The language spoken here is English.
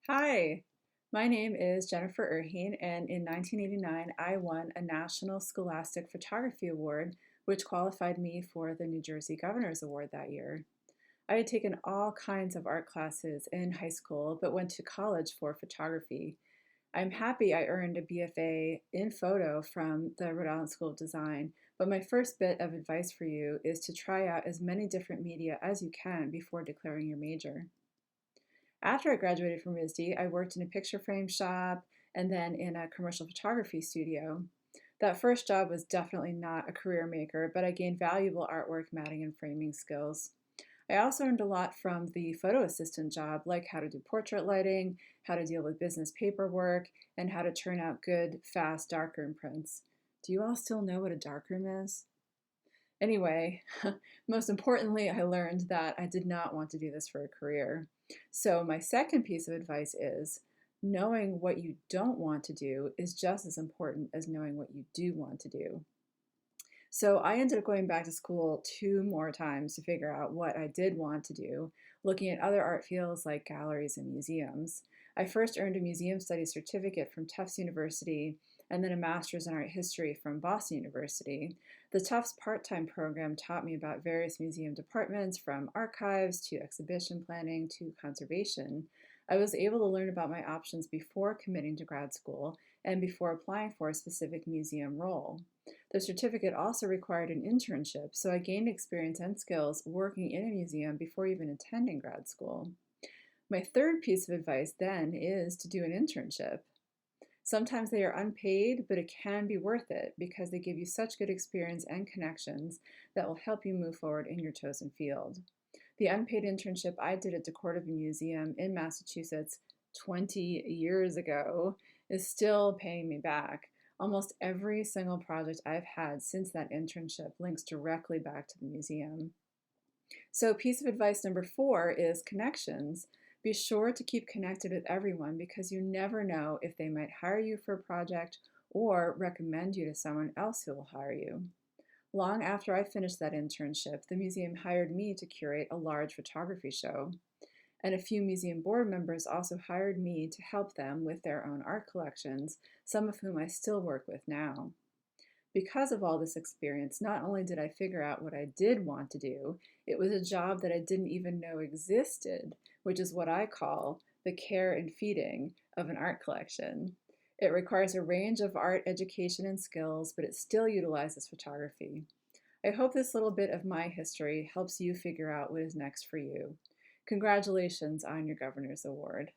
Hi, my name is Jennifer Urhane, and in 1989, I won a National Scholastic Photography Award, which qualified me for the New Jersey Governor's Award that year. I had taken all kinds of art classes in high school, but went to college for photography. I'm happy I earned a BFA in photo from the Rhode Island School of Design, but my first bit of advice for you is to try out as many different media as you can before declaring your major. After I graduated from RISD, I worked in a picture frame shop and then in a commercial photography studio. That first job was definitely not a career maker, but I gained valuable artwork, matting, and framing skills. I also learned a lot from the photo assistant job, like how to do portrait lighting, how to deal with business paperwork, and how to turn out good, fast darkroom prints. Do you all still know what a darkroom is? Anyway, most importantly, I learned that I did not want to do this for a career. So, my second piece of advice is knowing what you don't want to do is just as important as knowing what you do want to do. So, I ended up going back to school two more times to figure out what I did want to do, looking at other art fields like galleries and museums. I first earned a museum studies certificate from Tufts University and then a master's in art history from Boston University. The Tufts part-time program taught me about various museum departments, from archives to exhibition planning to conservation. I was able to learn about my options before committing to grad school and before applying for a specific museum role. The certificate also required an internship, so I gained experience and skills working in a museum before even attending grad school. My third piece of advice then is to do an internship. Sometimes they are unpaid, but it can be worth it because they give you such good experience and connections that will help you move forward in your chosen field. The unpaid internship I did at DeCordova Museum in Massachusetts 20 years ago is still paying me back. Almost every single project I've had since that internship links directly back to the museum. So, piece of advice number four is connections. Be sure to keep connected with everyone because you never know if they might hire you for a project or recommend you to someone else who will hire you. Long after I finished that internship, the museum hired me to curate a large photography show. And a few museum board members also hired me to help them with their own art collections, some of whom I still work with now. Because of all this experience, not only did I figure out what I did want to do, it was a job that I didn't even know existed, which is what I call the care and feeding of an art collection. It requires a range of art education and skills, but it still utilizes photography. I hope this little bit of my history helps you figure out what is next for you. Congratulations on your Governor's Award.